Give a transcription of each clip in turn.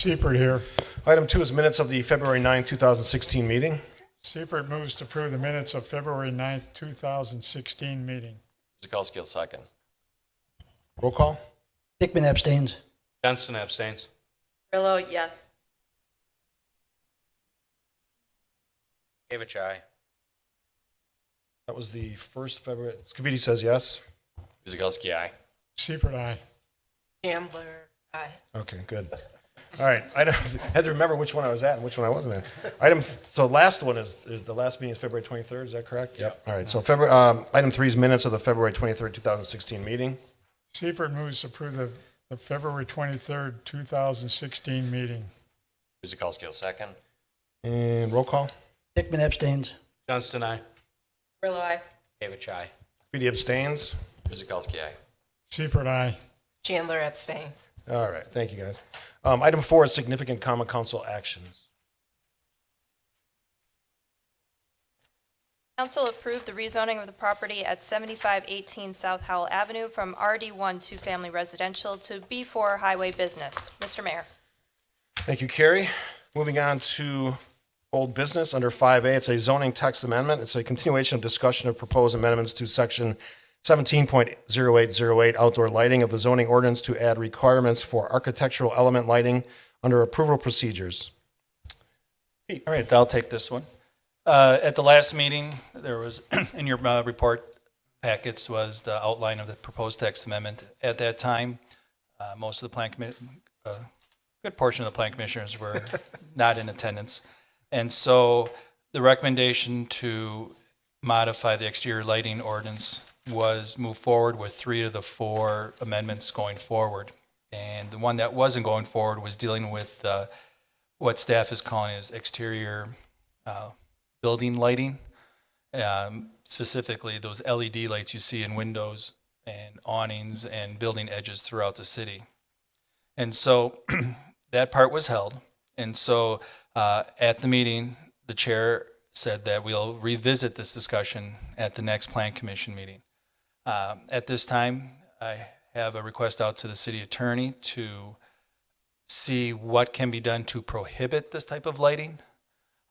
Seifert here. Item 2 is minutes of the February 9, 2016 meeting. Seifert moves to approve the minutes of February 9th, 2016 meeting. Kuzikowski will second. Roll call. Hickman abstains. Johnston abstains. Grillo, yes. Avich, aye. That was the first February. Scavidi says yes. Kuzikowski, aye. Seifert, aye. Chandler, aye. Okay, good. All right. I had to remember which one I was at and which one I wasn't at. So last one is the last meeting is February 23rd. Is that correct? Yep. All right. So item 3 is minutes of the February 23rd, 2016 meeting. Seifert moves to approve the February 23rd, 2016 meeting. Kuzikowski will second. And roll call. Hickman abstains. Johnston, aye. Grillo, aye. Avich, aye. Scavidi abstains. Kuzikowski, aye. Seifert, aye. Chandler abstains. All right. Thank you, guys. Item 4 is significant common council actions. Council approved the rezoning of the property at 7518 South Howell Avenue from RD1 two-family residential to B4 highway business. Mr. Mayor. Thank you, Carrie. Moving on to old business under 5A, it's a zoning text amendment. It's a continuation of discussion of proposed amendments to section 17.0808 outdoor lighting of the zoning ordinance to add requirements for architectural element lighting under approval procedures. All right, I'll take this one. At the last meeting, there was, in your report packets was the outline of the proposed text amendment. At that time, most of the plan committee, good portion of the plan commissioners were not in attendance. And so the recommendation to modify the exterior lighting ordinance was move forward with 3 of the 4 amendments going forward. And the one that wasn't going forward was dealing with what staff is calling as exterior building lighting, specifically those LED lights you see in windows and awnings and building edges throughout the city. And so that part was held. And so at the meeting, the chair said that we'll revisit this discussion at the next Plan Commission meeting. At this time, I have a request out to the city attorney to see what can be done to prohibit this type of lighting.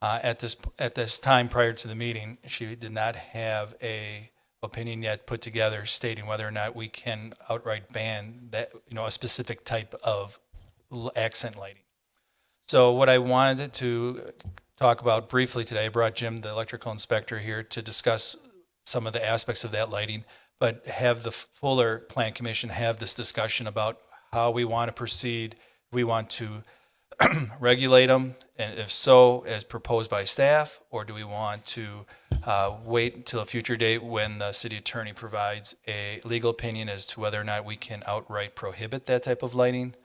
At this time prior to the meeting, she did not have a opinion yet put together stating whether or not we can outright ban that, a specific type of accent lighting. So what I wanted to talk about briefly today, I brought Jim, the electrical inspector, here to discuss some of the aspects of that lighting, but have the fuller Plan Commission have this discussion about how we want to proceed. We want to regulate them, and if so, as proposed by staff, or do we want to wait until a future date when the city attorney provides a legal opinion as to whether or not we can outright prohibit that type of lighting?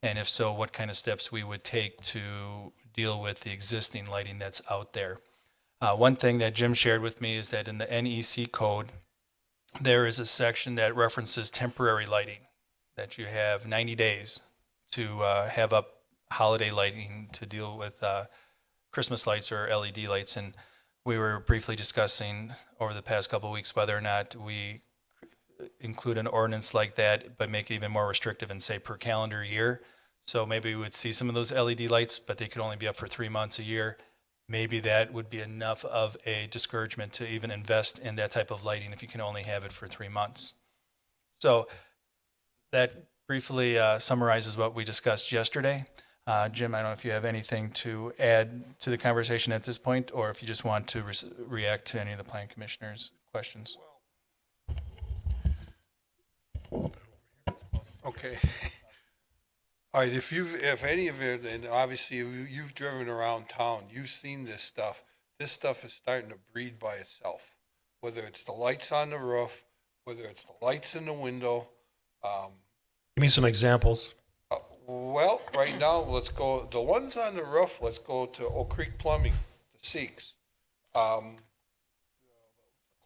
And if so, what kind of steps we would take to deal with the existing lighting that's out there. One thing that Jim shared with me is that in the NEC code, there is a section that references temporary lighting, that you have 90 days to have up holiday lighting to deal with Christmas lights or LED lights. And we were briefly discussing over the past couple of weeks whether or not we include an ordinance like that, but make it even more restrictive and say per calendar year. So maybe we would see some of those LED lights, but they could only be up for 3 months a year. Maybe that would be enough of a discouragement to even invest in that type of lighting if you can only have it for 3 months. So that briefly summarizes what we discussed yesterday. Jim, I don't know if you have anything to add to the conversation at this point, or if you just want to react to any of the Plan Commissioners' questions. Okay. All right, if any of you, and obviously you've driven around town, you've seen this stuff. This stuff is starting to breed by itself. Whether it's the lights on the roof, whether it's the lights in the window. Give me some examples. Well, right now, let's go, the ones on the roof, let's go to Oak Creek Plumbing, the Sikhs.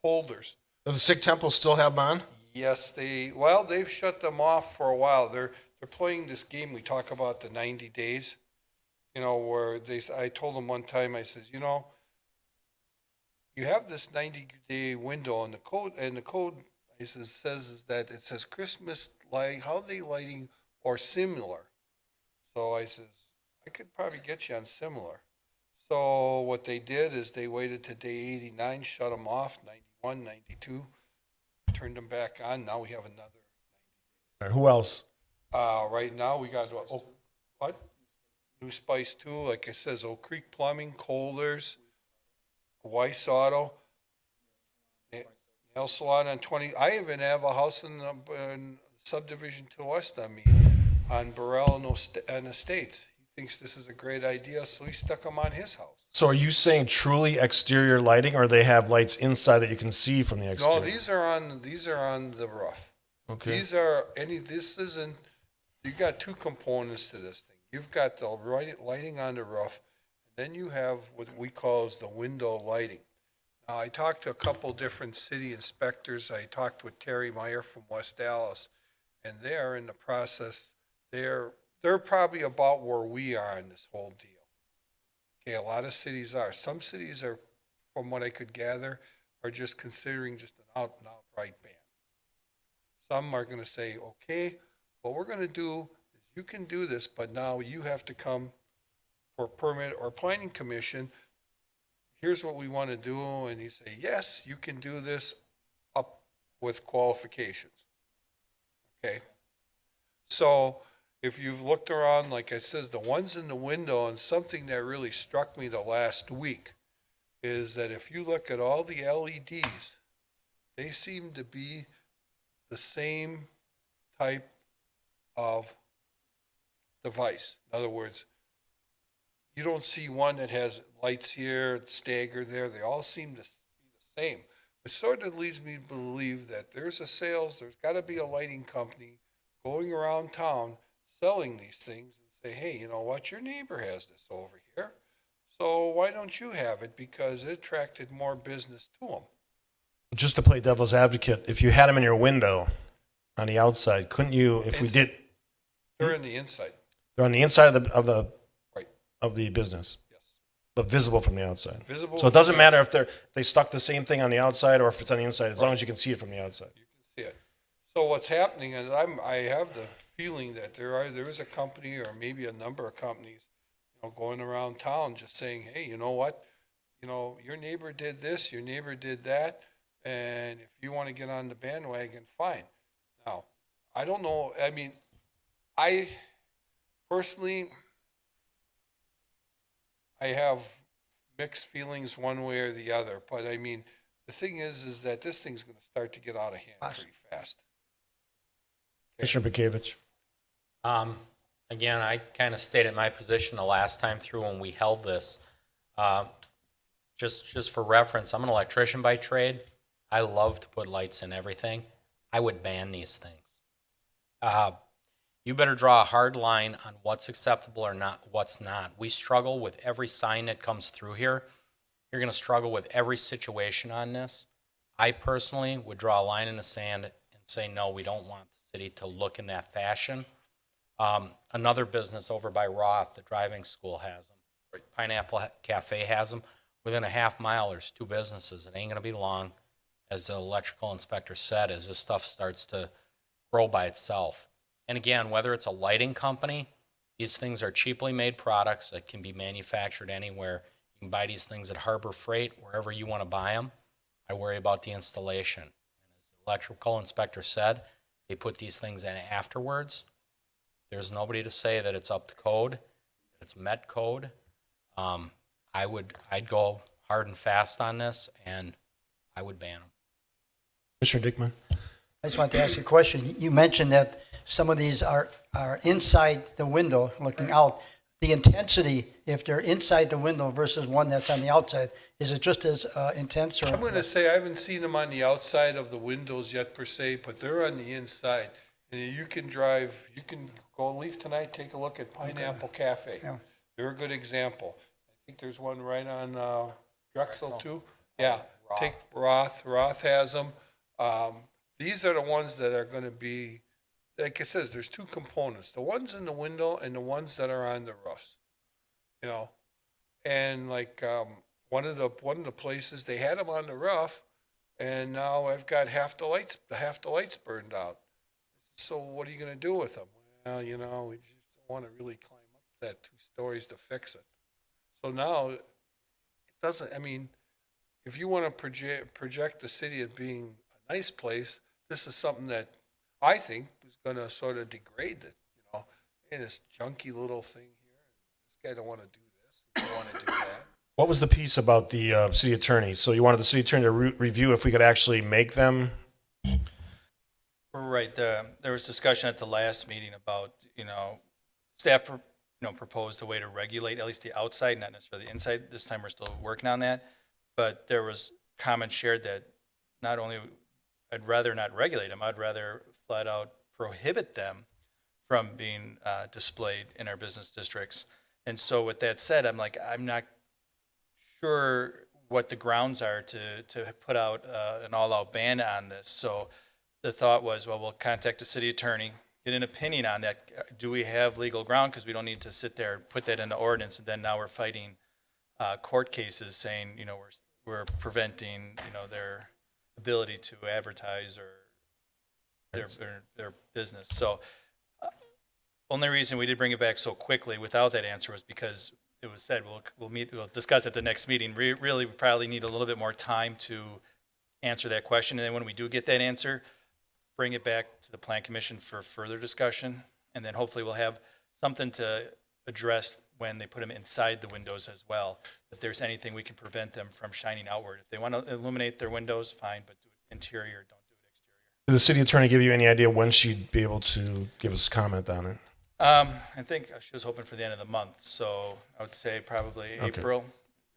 Holders. Do the Sikh temples still have them on? Yes, they've shut them off for a while. They're playing this game. We talk about the 90 days, where I told them one time, I says, you have this 90-day window and the code, I says is that it says Christmas light, holiday lighting or similar. So I says, I could probably get you on similar. So what they did is they waited to day 89, shut them off, 91, 92, turned them back on. Now we have another. All right, who else? Right now we got, what? New Spice too, like it says, Oak Creek Plumbing, Colders, Weiss Auto, Nail Salon on 20. I even have a house in subdivision to the west on me, on Burrell and Estates. He thinks this is a great idea, so he stuck them on his house. So are you saying truly exterior lighting, or they have lights inside that you can see from the exterior? No, these are on the roof. Okay. This isn't, you got two components to this thing. You've got the lighting on the roof, and then you have what we call as the window lighting. Now, I talked to a couple different city inspectors. I talked with Terry Meyer from West Dallas, and they're in the process. They're probably about where we are in this whole deal. Okay, a lot of cities are. Some cities are, from what I could gather, are just considering just an outright ban. Some are going to say, okay, what we're going to do is you can do this, but now you have to come for a permit or planning commission. Here's what we want to do. And you say, yes, you can do this up with qualifications. Okay. So if you've looked around, like I says, the ones in the window, and something that really struck me the last week is that if you look at all the LEDs, they seem to be the same type of device. In other words, you don't see one that has lights here, staggered there. They all seem to be the same, which sort of leads me to believe that there's got to be a lighting company going around town selling these things and say, hey, you know what, your neighbor has this over here, so why don't you have it? Because it attracted more business to them. Just to play devil's advocate, if you had them in your window on the outside, couldn't you, if we did, They're in the inside. they're on the inside Right. of the business, Yes. but visible from the outside. Visible. So it doesn't matter if they stuck the same thing on the outside or if it's on the inside, as long as you can see it from the outside. You can see it. So what's happening, and I have the feeling that there is a company or maybe a number of companies, going around town just saying, hey, you know what, your neighbor did this, your neighbor did that, and if you want to get on the bandwagon, fine. Now, I don't know. I mean, I personally, I have mixed feelings one way or the other, but I mean, the thing is that this thing's going to start to get out of hand pretty fast. Commissioner Bekavich. Again, I kind of stated my position the last time through when we held this. Just for reference, I'm an electrician by trade. I love to put lights in everything. I would ban these things. You better draw a hard line on what's acceptable or not, what's not. We struggle with every sign that comes through here. You're going to struggle with every situation on this. I personally would draw a line in the sand and say, no, we don't want the city to look in that fashion. Another business over by Roth, the driving school has them. Pineapple Cafe has them. Within a half mile, there's two businesses. It ain't going to be long, as the electrical inspector said, as this stuff starts to grow by itself. And again, whether it's a lighting company, these things are cheaply made products that can be manufactured anywhere. You can buy these things at Harbor Freight, wherever you want to buy them. I worry about the installation. And as the electrical inspector said, they put these things in afterwards. There's nobody to say that it's up to code, that it's met code. I'd go hard and fast on this, and I would ban them. Commissioner Dickman. I just want to ask you a question. You mentioned that some of these are inside the window looking out. The intensity, if they're inside the window versus one that's on the outside, is it just as intense? Or I'm going to say I haven't seen them on the outside of the windows yet per se, but they're on the inside. And you can leave tonight, take a look at Pineapple Cafe. Yeah. They're a good example. I think there's one right on Drexel too. Yeah, take Roth. Roth has them. These are the ones that are going to be, like it says, there's two components: the ones in the window and the ones that are on the roofs. And like one of the places they had them on the roof, and now I've got half the lights burned out. So what are you going to do with them? Well, we just don't want to really climb up that 2 stories to fix it. So now, it doesn't, I mean, if you want to project the city as being a nice place, this is something that I think is going to sort of degrade it, you know. Hey, this junky little thing here, this guy don't want to do this, don't want to do that. What was the piece about the city attorney? So you wanted the city attorney to review if we could actually make them? Right, there was discussion at the last meeting about, staff, proposed a way to regulate at least the outside, not necessarily the inside. This time we're still working on that. But there was comments shared that not only, I'd rather not regulate them, I'd rather flat out prohibit them from being displayed in our business districts. And so with that said, I'm not sure what the grounds are to put out an all-out ban on this. So the thought was, well, we'll contact the city attorney, get an opinion on that. Do we have legal ground? Because we don't need to sit there and put that into ordinance, and then now we're fighting court cases saying, we're preventing, their ability to advertise or their business. So only reason we did bring it back so quickly without that answer was because it was said we'll discuss at the next meeting. Really, we probably need a little bit more time to answer that question, and then when we do get that answer, bring it back to the Plan Commission for further discussion, and then hopefully we'll have something to address when they put them inside the windows as well. If there's anything we can prevent them from shining outward. If they want to illuminate their windows, fine, but do it interior, don't do it exterior. Did the city attorney give you any idea when she'd be able to give us a comment on it? I think she was hoping for the end of the month, so I would say probably Okay. April,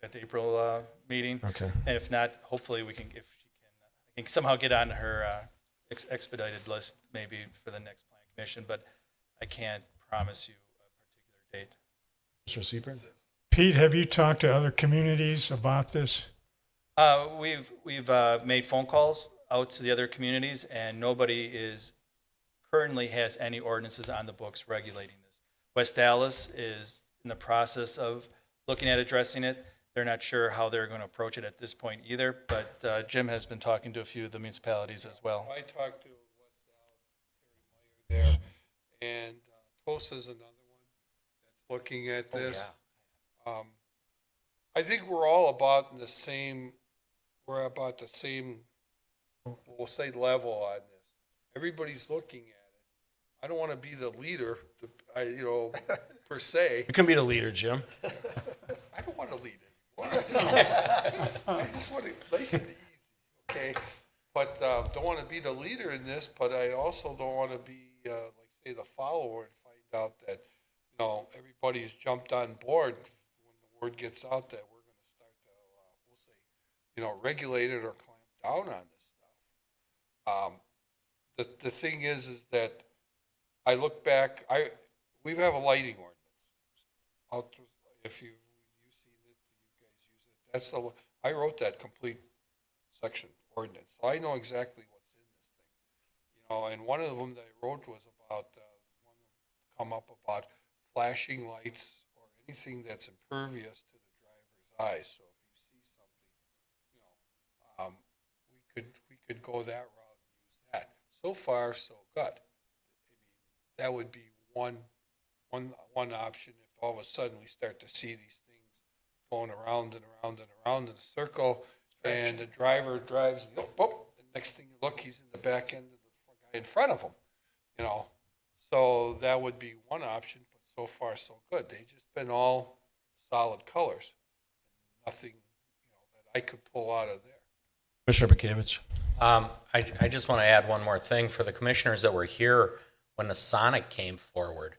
at the April meeting. Okay. And if not, hopefully we can, if she can somehow get on her expedited list maybe for the next Plan Commission, but I can't promise you a particular date. Mr. Seaborn? Pete, have you talked to other communities about this? We've made phone calls out to the other communities, and nobody currently has any ordinances on the books regulating this. West Dallas is in the process of looking at addressing it. They're not sure how they're going to approach it at this point either, but Jim has been talking to a few of the municipalities as well. I talked to West Dallas, Terry Meyer there, and Tulsa's another one that's looking at this. I think we're all about the same, we'll say level on this. Everybody's looking at it. I don't want to be the leader, per se. You can be the leader, Jim. I don't want to lead anymore. I just want it nice and easy, okay? But don't want to be the leader in this, but I also don't want to be, say, the follower and find out that, everybody's jumped on board when the word gets out that we're going to start to, we'll say, regulate it or clamp down on this stuff. The thing is that I look back, we have a lighting ordinance. If you've seen it, you guys use it. I wrote that complete section ordinance, so I know exactly what's in this thing. And one of them that I wrote was about one that come up about flashing lights or anything that's impervious to the driver's eyes. So if you see something, we could go that route and use that. So far, so good. I mean, that would be one option. If all of a sudden we start to see these things going around and around and around in a circle, and the driver drives, and the next thing you look, he's in the back end of the guy in front of him, So that would be one option, but so far so good. They've just been all solid colors. Nothing, that I could pull out of there. Commissioner Bekavich? I just want to add one more thing for the commissioners that were here when the Sonic came forward.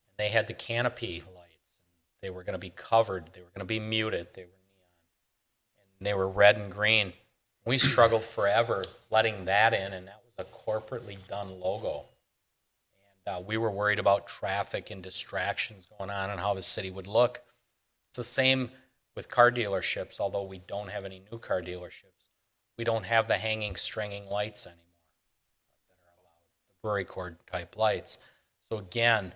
And they had the canopy lights. And they were going to be covered. They were going to be muted. They were neon. And they were red and green. We struggled forever letting that in, and that was a corporately done logo. And we were worried about traffic and distractions going on and how the city would look. It's the same with car dealerships, although we don't have any new car dealerships. We don't have the hanging, stringing lights anymore that are allowed, the Brewery Cord type lights. So again,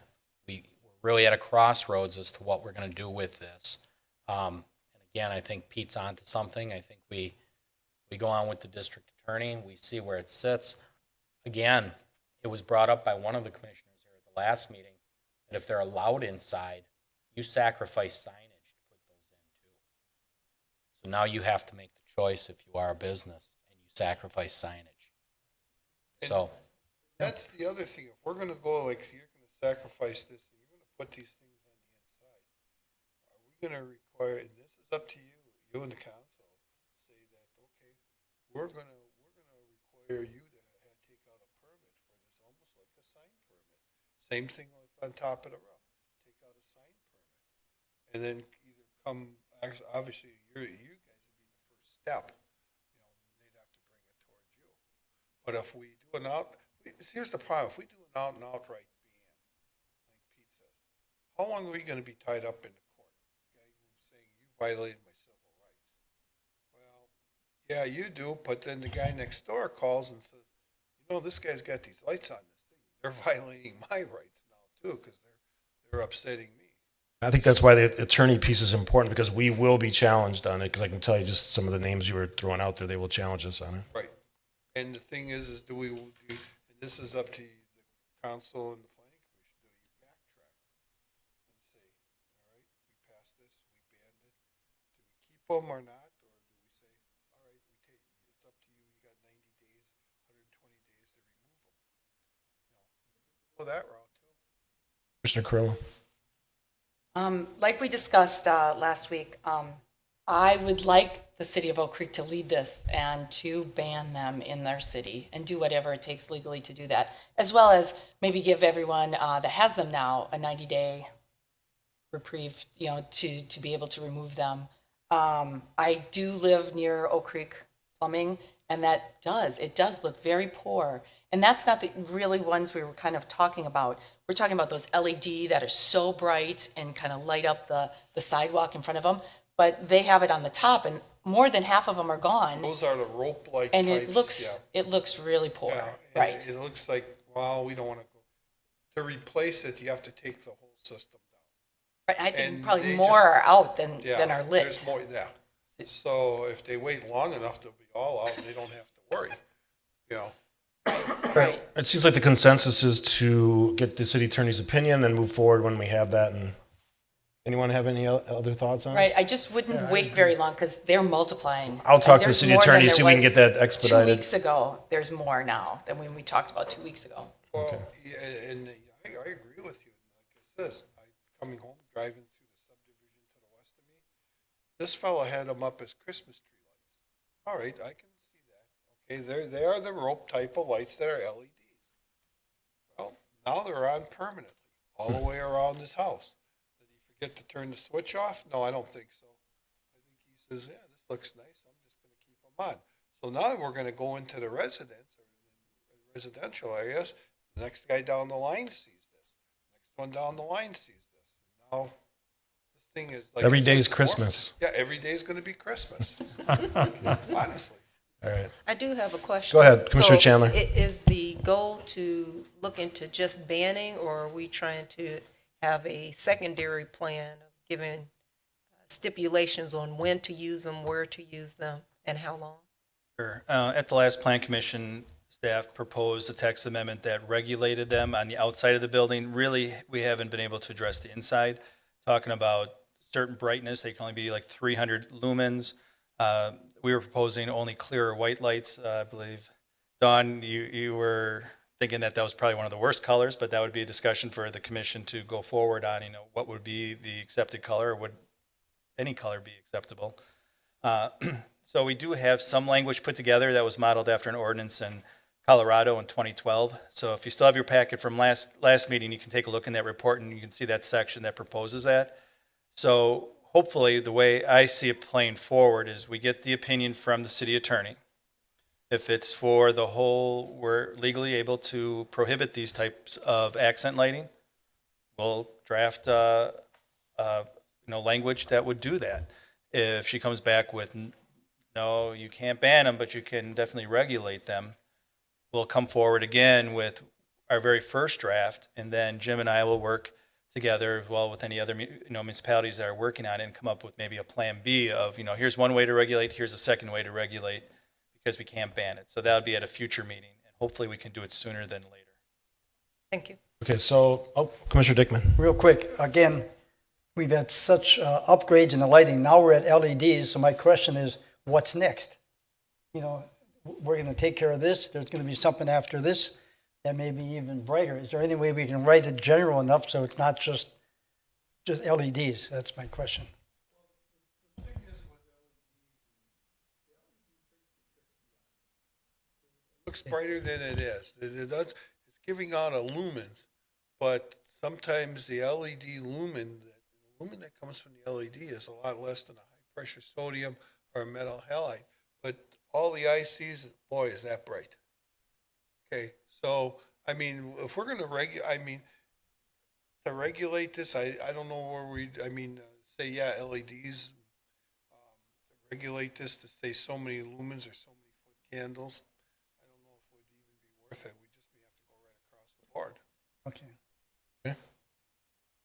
we're really at a crossroads as to what we're going to do with this. And again, I think Pete's onto something. I think we go on with the district attorney. We see where it sits. Again, it was brought up by one of the commissioners here at the last meeting that if they're allowed inside, you sacrifice signage to put those in too. So now you have to make the choice if you are a business and you sacrifice signage. So, That's the other thing. If we're gonna go like, so you're gonna sacrifice this, and you're gonna put these things on the inside, are we gonna require, and this is up to you and the council, say that, okay, we're gonna require you to take out a permit for this, almost like a sign permit. Same thing with on top of the roof, take out a sign permit. And then either come, obviously, you guys would be the first step, they'd have to bring it towards you. But if we do here's the problem, if we do an out and outright ban, like Pete says, how long are we gonna be tied up in the court? Okay, saying you violated my civil rights. Well, yeah, you do, but then the guy next door calls and says, this guy's got these lights on this thing. They're violating my rights now too, because they're upsetting me. I think that's why the attorney piece is important, because we will be challenged on it, because I can tell you just some of the names you were throwing out there, they will challenge us on it. Right. And the thing is and this is up to the council and the planning commission, do you backtrack and say, all right, we passed this, we banned it, do we keep them or not? Or do we say, all right, we take, it's up to you, you got 90 days, 120 days to remove them? Go that route too. Commissioner Carrillo? Like we discussed last week, I would like the city of Oak Creek to lead this and to ban them in their city and do whatever it takes legally to do that, as well as maybe give everyone that has them now a 90-day reprieve, to be able to remove them. I do live near Oak Creek Plumbing, and it does look very poor. And that's not the really ones we were kind of talking about. We're talking about those LED that are so bright and kind of light up the sidewalk in front of them. But they have it on the top, and more than half of them are gone. Those are the rope-like And types, it looks really poor, yeah. right? It looks like, well, we don't want to go. To replace it, you have to take the whole system down. Right, I think and probably they more just- are out than Yeah, are lit. there's more, yeah. So if they wait long enough, they'll be all out, and they don't have to worry, Right. It seems like the consensus is to get the city attorney's opinion, then move forward when we have that. And anyone have any other thoughts on it? Right, I just wouldn't wait very long because they're multiplying. I'll talk And to the there's city more attorney, than see there if we can get was that expedited. 2 weeks ago, there's more now than when we talked about 2 weeks ago. Well, yeah, and I agree with you. Like I said, coming home, driving through the subdivision to the west of me, this fella had them up as Christmas tree lights. All right, I can see that. Okay, they are the rope type of lights that are LEDs. Well, now they're on permanently, all the way around his house. Did he forget to turn the switch off? No, I don't think so. I think he says, yeah, this looks nice, I'm just gonna keep them on. So now we're gonna go into the residential areas. The next guy down the line sees this. Next one down the line sees this. Now, this thing is like. Every it's day's like Christmas. Yeah, every day is gonna be Christmas. Honestly. All right. I do have a question. Go ahead, Commissioner So, Chandler. Is the goal to look into just banning, or are we trying to have a secondary plan of giving stipulations on when to use them, where to use them, and how long? Sure. At the last Plan Commission, staff proposed a text amendment that regulated them on the outside of the building. Really, we haven't been able to address the inside. Talking about certain brightness, they can only be like 300 lumens. We were proposing only clearer white lights, I believe. Dawn, you were thinking that was probably one of the worst colors, but that would be a discussion for the commission to go forward on, what would be the accepted color, or would any color be acceptable? So we do have some language put together that was modeled after an ordinance in Colorado in 2012. So if you still have your packet from last meeting, you can take a look in that report and you can see that section that proposes that. So hopefully the way I see it playing forward is we get the opinion from the city attorney. If it's for the whole, we're legally able to prohibit these types of accent lighting, we'll draft language that would do that. If she comes back with, no, you can't ban them, but you can definitely regulate them, we'll come forward again with our very first draft, and then Jim and I will work together as well with any other municipalities that are working on it and come up with maybe a plan B of, here's one way to regulate, here's a second way to regulate, because we can't ban it. So that would be at a future meeting, and hopefully we can do it sooner than later. Thank you. Okay, so, Commissioner Dickman. Real quick, again, we've had such upgrades in the lighting. Now we're at LEDs, so my question is, what's next? You know, we're going to take care of this. There's going to be something after this that may be even brighter. Is there any way we can write it general enough so it's not just LEDs? That's my question. Looks brighter than it is. It does, it's giving out a lumens, but sometimes the LED lumen, the lumen that comes from the LED is a lot less than a high-pressure sodium or a metal halide. But all the eye sees, boy, is that bright. Okay, so, I mean, if we're going to to regulate this, I don't know where say, yeah, LEDs, regulate this to say so many lumens or so many foot candles. I don't know if it would even be worth it. We just may have to go right across the board. Okay.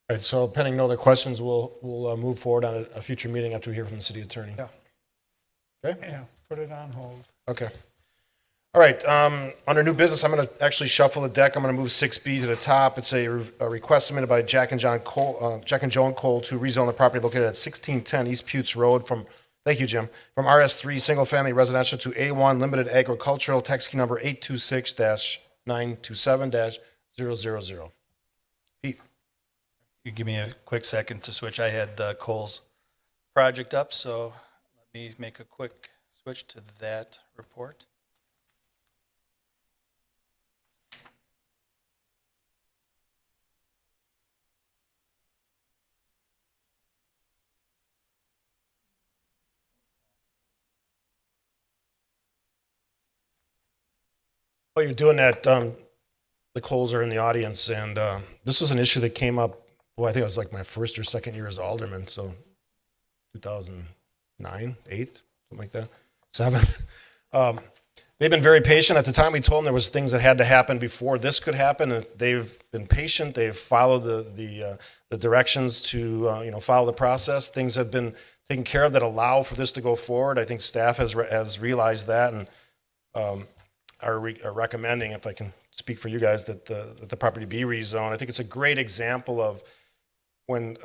All right, so pending no other questions, we'll move forward on a future meeting after we hear from the city attorney. Yeah. Okay? Yeah, put it on hold. Okay. All right, under new business, I'm going to actually shuffle the deck. I'm going to move 6B to the top. It's a request submitted by Jack and Joan Cole to rezone the property located at 1610 East Putes Road from, thank you, Jim, from RS3 Single Family Residential to A1 Limited Agricultural, tax key number 826-927-000. Pete. You give me a quick second to switch. I had the Coles project up, so let me make a quick switch to that report. While you're doing that, the Coles are in the audience, and this was an issue that came up, well, I think it was like my first or second year as alderman, so 2009, 8, something like that, 7. They've been very patient. At the time, we told them there was things that had to happen before this could happen, and they've been patient. They've followed the directions to follow the process. Things have been taken care of that allow for this to go forward. I think staff has realized that, and are recommending, if I can speak for you guys, that the property be rezoned. I think it's a great example of when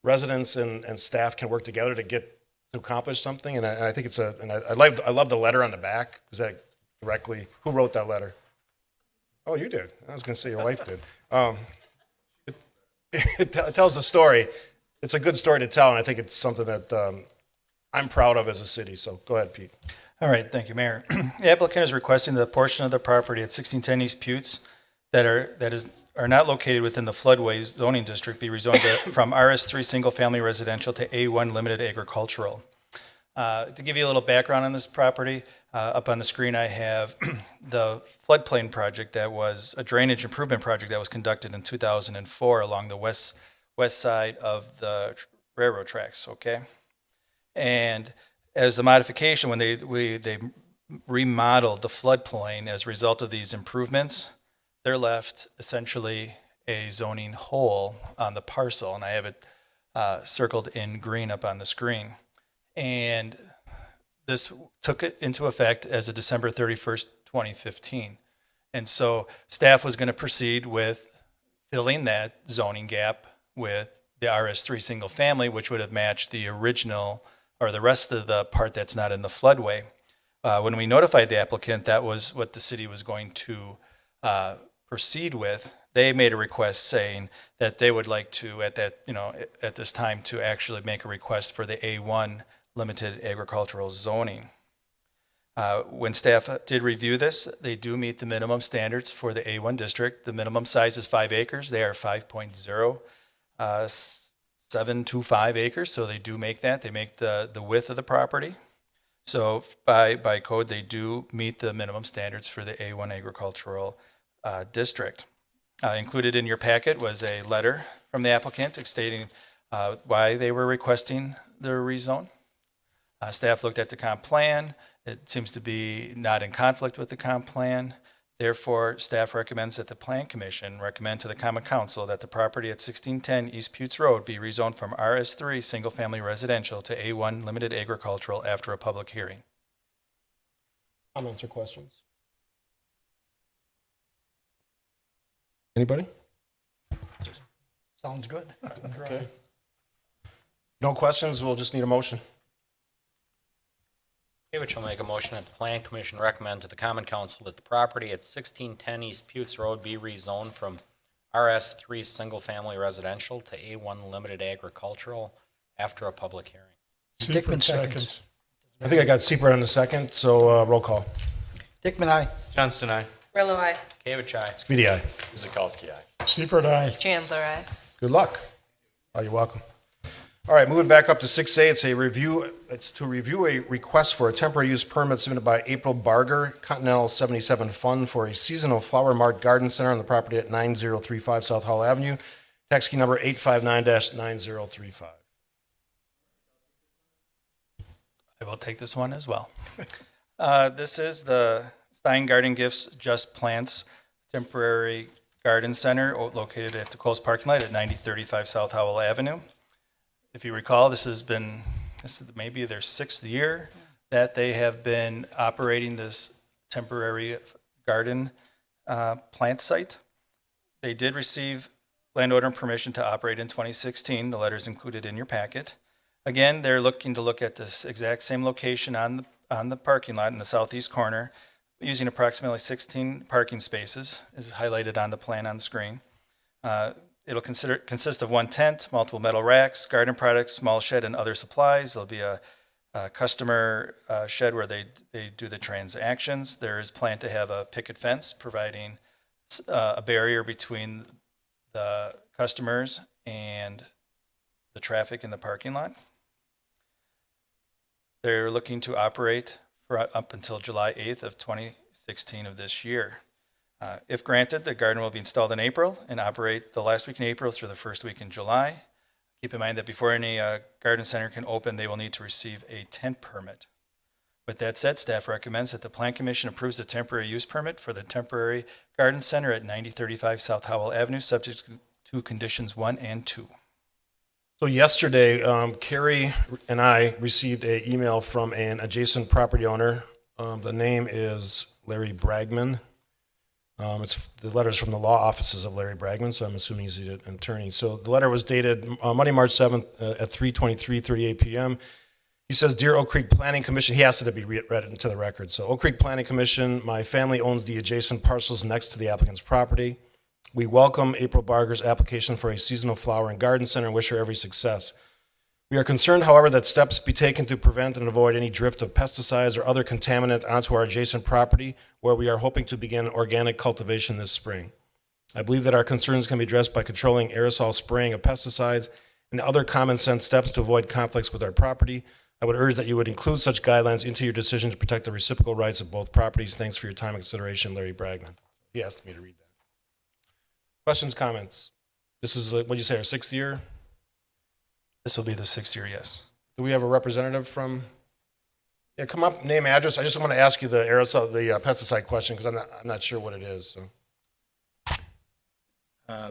residents and staff can work together to accomplish something. And I think I love the letter on the back. Is that directly, who wrote that letter? Oh, you did. I was going to say your wife did. It tells a story. It's a good story to tell, and I think it's something that I'm proud of as a city. So go ahead, Pete. All right, thank you, Mayor. The applicant is requesting that the portion of the property at 1610 East Putes that are not located within the floodway zoning district be rezoned from RS3 Single Family Residential to A1 Limited Agricultural. To give you a little background on this property, up on the screen I have the floodplain project that was a drainage improvement project that was conducted in 2004 along the west side of the railroad tracks, okay? And as a modification, when they remodeled the floodplain as a result of these improvements, they're left essentially a zoning hole on the parcel, and I have it circled in green up on the screen. And this took it into effect as of December 31st, 2015. And so staff was going to proceed with filling that zoning gap with the RS3 single family, which would have matched the original or the rest of the part that's not in the floodway. When we notified the applicant that was what the city was going to proceed with, they made a request saying that they would like to, at this time, to actually make a request for the A1 limited agricultural zoning. When staff did review this, they do meet the minimum standards for the A1 district. The minimum size is 5 acres. They are 5.0725 acres, so they do make that. They make the width of the property. So by code, they do meet the minimum standards for the A1 agricultural district. Included in your packet was a letter from the applicant stating why they were requesting the rezone. Staff looked at the comp plan. It seems to be not in conflict with the comp plan. Therefore, staff recommends that the Plan Commission recommend to the Common Council that the property at 1610 East Putes Road be rezoned from RS3 Single Family Residential to A1 Limited Agricultural after a public hearing. Comments or questions? Anybody? Sounds good. Okay. No questions, we'll just need a motion. Okay, which will make a motion that the Plan Commission recommend to the Common Council that the property at 1610 East Putes Road be rezoned from RS3 Single Family Residential to A1 Limited Agricultural after a public hearing. Dickman Seifert seconds. seconds. I think I got Seabright on the second, so roll call. Dickman, aye. Johnston, aye. Grillo, aye. Kavich, aye. Speedy, aye. Guzekowski, aye. Seifert, aye. Chandler, aye. Good luck. Oh, you're welcome. All right, moving back up to 6A, it's to review a request for a temporary use permit submitted by April Barger, Continental 77 Fund for a seasonal flower mart garden center on the property at 9035 South Howell Avenue, tax key number 859-9035. I will take this one as well. This is the Stein Garden Gifts Just Plants temporary garden center located at the Coles parking lot at 9035 South Howell Avenue. If you recall, this is maybe their 6th year that they have been operating this temporary garden plant site. They did receive landowner permission to operate in 2016. The letter is included in your packet. Again, they're looking to look at this exact same location on the parking lot in the southeast corner, using approximately 16 parking spaces, as highlighted on the plan on the screen. It'll consist of one tent, multiple metal racks, garden products, small shed, and other supplies. There'll be a customer shed where they do the transactions. There is planned to have a picket fence providing a barrier between the customers and the traffic in the parking lot. They're looking to operate for up until July 8th of 2016 of this year. If granted, the garden will be installed in April and operate the last week in April through the first week in July. Keep in mind that before any garden center can open, they will need to receive a tent permit. With that said, staff recommends that the Plan Commission approves the temporary use permit for the temporary garden center at 9035 South Howell Avenue, subject to conditions 1 and 2. So yesterday, Carrie and I received an email from an adjacent property owner. The name is Larry Bragman. The letter is from the law offices of Larry Bragman, so I'm assuming he's an attorney. So the letter was dated Monday, March 7th at 3:38 p.m. He says, "Dear Oak Creek Planning Commission," he asked it to be read into the record. So, "Oak Creek Planning Commission, my family owns the adjacent parcels next to the applicant's property. We welcome April Barger's application for a seasonal flower and garden center and wish her every success. We are concerned, however, that steps be taken to prevent and avoid any drift of pesticides or other contaminant onto our adjacent property, where we are hoping to begin organic cultivation this spring. I believe that our concerns can be addressed by controlling aerosol spraying of pesticides and other common sense steps to avoid conflicts with our property. I would urge that you would include such guidelines into your decision to protect the reciprocal rights of both properties. Thanks for your time and consideration, Larry Bragman." He asked me to read that. Questions, comments? This is, what'd you say, our 6th year? This will be the 6th year, yes. Do we have a representative from? Yeah, come up, name, address. I just want to ask you the aerosol, the pesticide question, because I'm not sure what it is. So.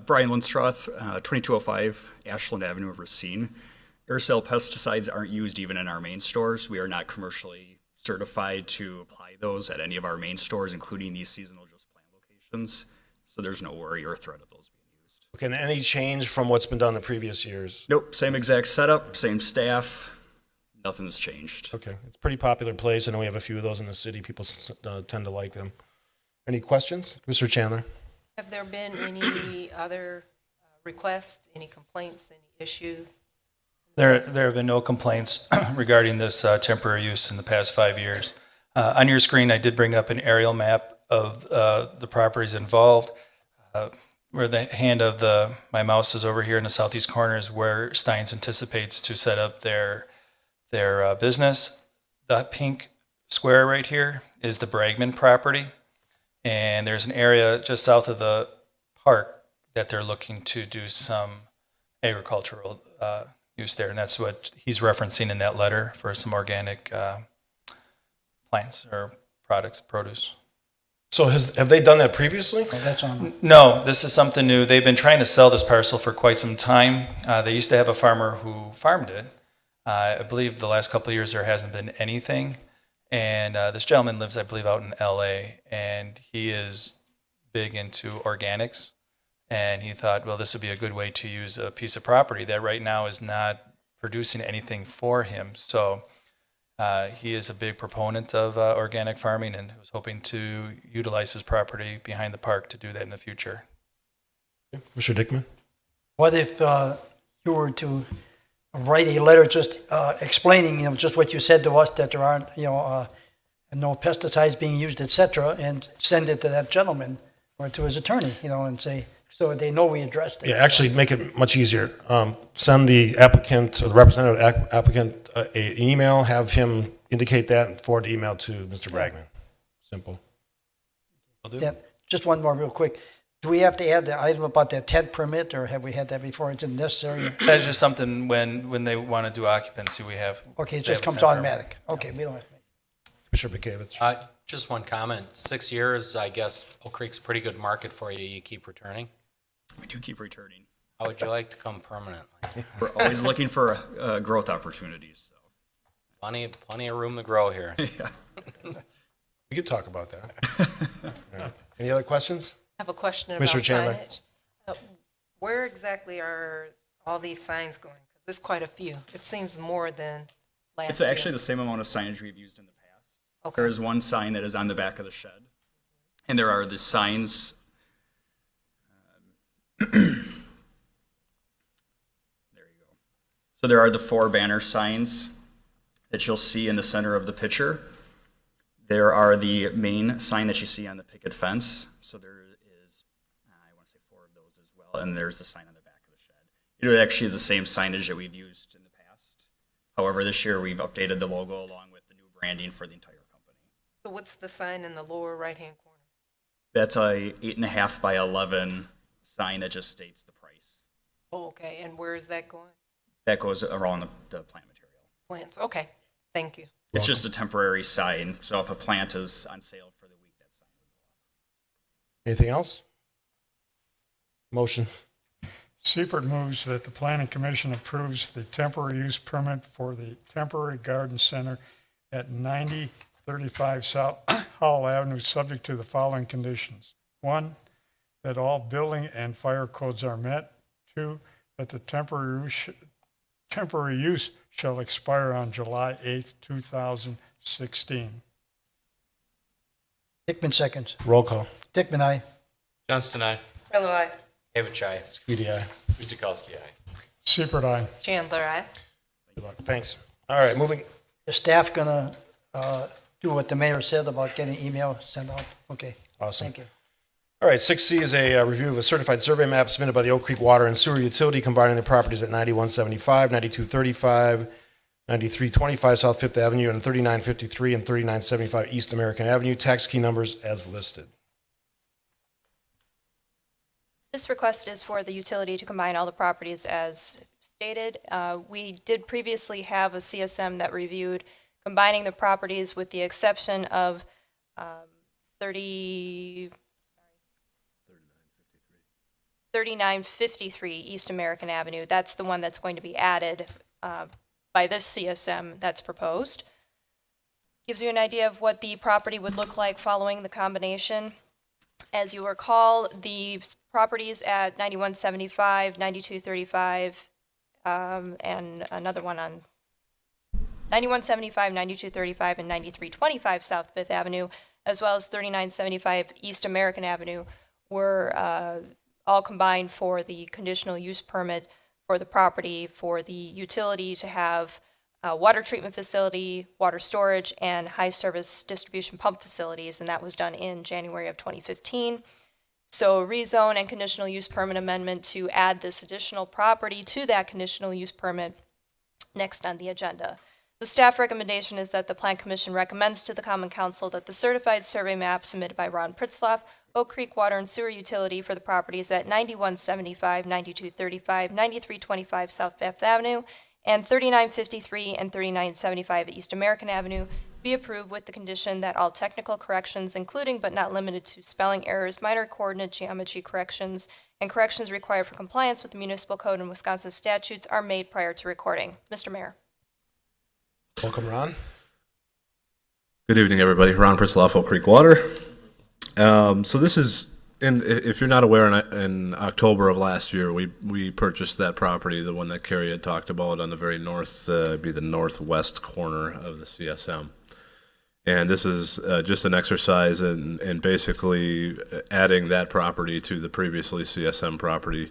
Brian Lindstroth, 2205 Ashland Avenue of Racine. Aerosol pesticides aren't used even in our main stores. We are not commercially certified to apply those at any of our main stores, including these seasonal just plant locations. So there's no worry or threat of those being used. Okay, and any change from what's been done the previous years? Nope, same exact setup, same staff. Nothing's changed. Okay, it's a pretty popular place. I know we have a few of those in the city. People tend to like them. Any questions? Mr. Chandler? Have there been any other requests, any complaints, any issues? There have been no complaints regarding this temporary use in the past 5 years. On your screen, I did bring up an aerial map of the properties involved. Where the hand of my mouse is over here in the southeast corner is where Steins anticipates to set up their business. The pink square right here is the Bragman property, and there's an area just south of the park that they're looking to do some agricultural use there, and that's what he's referencing in that letter for some organic plants or products, produce. So have they done that previously? That's on. No, this is something new. They've been trying to sell this parcel for quite some time. They used to have a farmer who farmed it. I believe the last couple of years there hasn't been anything. And this gentleman lives, I believe, out in LA, and he is big into organics. And he thought, well, this would be a good way to use a piece of property that right now is not producing anything for him. So he is a big proponent of organic farming and was hoping to utilize his property behind the park to do that in the future. Mr. Dickman? What if you were to write a letter just explaining, just what you said to us, that there aren't, no pesticides being used, et cetera, and send it to that gentleman or to his attorney, and say, so they know we addressed it. Yeah, actually make it much easier. Send the applicant or the representative applicant an email, have him indicate that, and forward the email to Mr. Bragman. Simple. Yeah, just one more real quick. Do we have to add the item about that tent permit, or have we had that before? Is it necessary? That's just something when they want to do occupancy, we have. Okay, it they just have a comes temporary- automatic. Okay, we don't have to. Commissioner Bekavich. Just one comment. 6 years, I guess Oak Creek's a pretty good market for you. You keep returning. We do keep returning. How would you like to come permanently? We're always looking for growth opportunities. So. Plenty of room to grow here. We could talk about that. All right. Any other questions? I have a question about Commissioner Chandler. signage. Where exactly are all these signs going? Because there's quite a few. It seems more than last It's year. actually the same amount of signage we've used in the past. Okay. There is one sign that is on the back of the shed. And there are the signs. There you go. So there are the 4 banner signs that you'll see in the center of the picture. There are the main sign that you see on the picket fence. So there is, I want to say 4 of those as well. And there's the sign on the back of the shed. It actually is the same signage that we've used in the past. However, this year we've updated the logo along with the new branding for the entire company. So what's the sign in the lower right-hand corner? That's a 8.5 by 11 sign that just states the price. Oh, okay. And where is that going? That goes around the plant material. Plants. Okay. Thank you. It's just a temporary sign, so if a plant is on sale for the week, that sign would go up. Anything else? Motion. Seifert moves that the Planning Commission approves the temporary use permit for the temporary garden center at 9035 South Howell Avenue, subject to the following conditions. 1, that all building and fire codes are met. 2, that the temporary use shall expire on July 8th, 2016. Hickman seconds. Roll call. Dickman, aye. Johnston, aye. Hello, I. David Chai. EDI. Guzekowski, aye. Seifert, aye. Chandler, I. Good luck. Thanks. All right, moving. Is staff gonna do what the mayor said about getting email sent out? Okay. Awesome. Thank you. All right, 6C is a review of a certified survey map submitted by the Oak Creek Water and Sewer Utility combining the properties at 9175, 9235, 9325 South Fifth Avenue, and 3953 and 3975 East American Avenue. Tax key numbers as listed. This request is for the utility to combine all the properties as stated. We did previously have a CSM that reviewed combining the properties with the exception of 3953 East American Avenue. That's the one that's going to be added by this CSM that's proposed. Gives you an idea of what the property would look like following the combination. As you recall, the properties at 9175, 9235, and another one on 9175, 9235, and 9325 South Fifth Avenue, as well as 3975 East American Avenue, were all combined for the conditional use permit for the property for the utility to have a water treatment facility, water storage, and high service distribution pump facilities, and that was done in January of 2015. So rezone and conditional use permit amendment to add this additional property to that conditional use permit next on the agenda. The staff recommendation is that the Plan Commission recommends to the Common Council that the certified survey map submitted by Ron Pritzloff, Oak Creek Water and Sewer Utility for the properties at 9175, 9235, 9325 South Fifth Avenue, and 3953 and 3975 East American Avenue be approved with the condition that all technical corrections, including but not limited to spelling errors, minor coordinate geometry corrections, and corrections required for compliance with the municipal code and Wisconsin statutes are made prior to recording. Mr. Mayor. Welcome, Ron. Good evening, everybody. Ron Prisloff, Oak Creek Water. So this is And if you're not aware, in October of last year, we purchased that property, the one that Carrie had talked about on the very north, be the northwest corner of the CSM. And this is just an exercise in basically adding that property to the previously CSM property.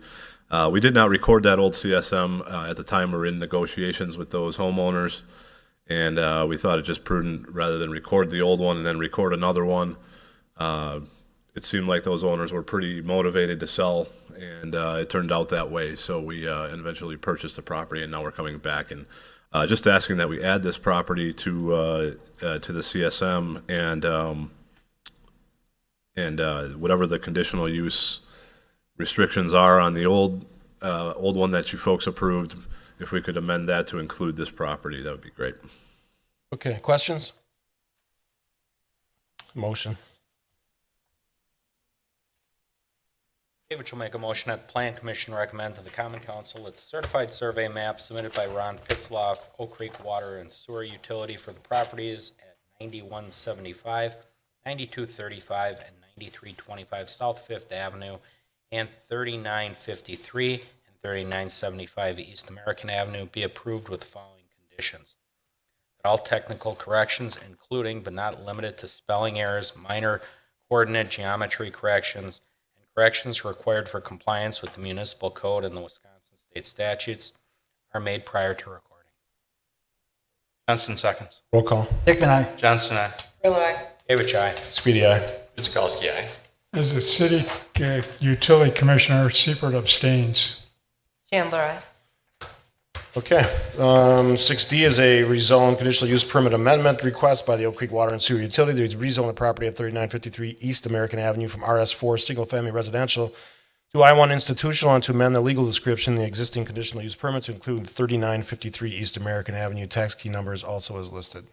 We did not record that old CSM at the time. We were in negotiations with those homeowners, and we thought it just prudent, rather than record the old one and then record another one. It seemed like those owners were pretty motivated to sell, and it turned out that way. So we eventually purchased the property, and now we're coming back and just asking that we add this property to the CSM, and whatever the conditional use restrictions are on the old one that you folks approved, if we could amend that to include this property, that would be great. Okay, questions? Motion. David will make a motion that the Plan Commission recommend to the Common Council that the certified survey map submitted by Ron Pitzloff, Oak Creek Water and Sewer Utility for the properties at 9175, 9235, and 9325 South Fifth Avenue, and 3953 and 3975 East American Avenue be approved with the following conditions. That all technical corrections, including but not limited to spelling errors, minor coordinate geometry corrections, corrections required for compliance with the municipal code and the Wisconsin state statutes are made prior to recording. Johnston seconds. Roll call. Hickman, aye. Johnston, aye. Bill, aye. David, aye. Speedy, aye. Guzekowski, aye. As a city utility commissioner, Seifert abstains. Chandler, aye. Okay. 6D is a rezone conditional use permit amendment request by the Oak Creek Water and Sewer Utility to rezone the property at 3953 East American Avenue from RS4 Single Family Residential to I1 Institutional, and to amend the legal description in the existing conditional use permit to include 3953 East American Avenue. Tax key numbers also as listed.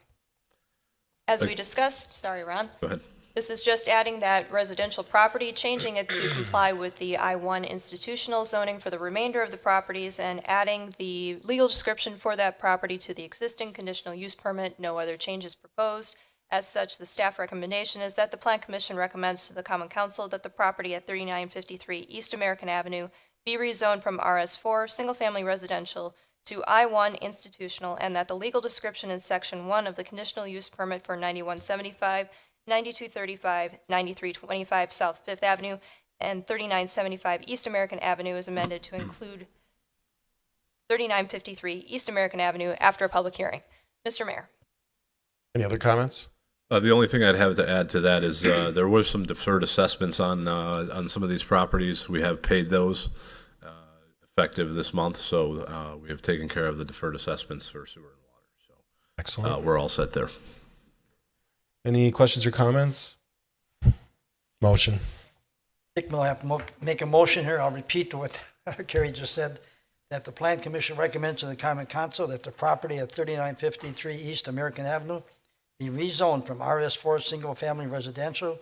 As we discussed, sorry, Ron. Go ahead. This is just adding that residential property, changing it to comply with the I-1 institutional zoning for the remainder of the properties, and adding the legal description for that property to the existing conditional use permit. No other changes proposed. As such, the staff recommendation is that the Plan Commission recommends to the Common Council that the property at 3953 East American Avenue be rezoned from RS4 Single Family Residential to I-1 institutional, and that the legal description in Section 1 of the conditional use permit for 9175, 9235, 9325 South Fifth Avenue, and 3975 East American Avenue is amended to include 3953 East American Avenue after a public hearing. Mr. Mayor. Any other comments? The only thing I'd have to add to that is there were some deferred assessments on some of these properties. We have paid those effective this month, so we have taken care of the deferred assessments for sewer and water. So Excellent. we're all set there. Any questions or comments? Motion. Hickman will have to make a motion here. I'll repeat what Carrie just said, that the Plan Commission recommends to the Common Council that the property at 3953 East American Avenue be rezoned from RS4 Single Family Residential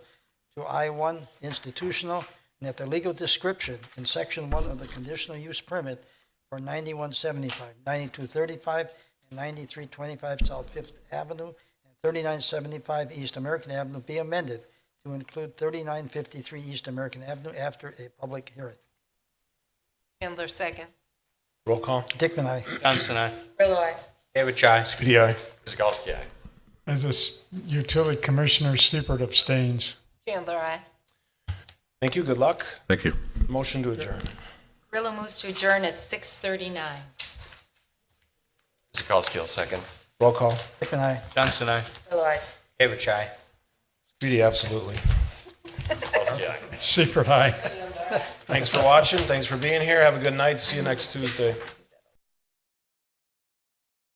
to I1 Institutional, and that the legal description in Section 1 of the conditional use permit for 9175, 9235, and 9325 South Fifth Avenue and 3975 East American Avenue be amended to include 3953 East American Avenue after a public hearing. Chandler, seconds. Roll call. Dickman, aye. Johnston, aye. Bill, aye. David, aye. Speedy, aye. Guzekowski, aye. As a utility commissioner, Seifert abstains. Chandler, aye. Thank you. Good luck. Thank you. Motion to adjourn. Grillo moves to adjourn at 6:39. Guzekowski will second. Roll call. Dickman, aye. Johnston, aye. Bill, aye. David, aye. Speedy, absolutely. Guzekowski, aye. Seifert, aye. Thanks for watching. Thanks for being here. Have a good night. See you next Tuesday.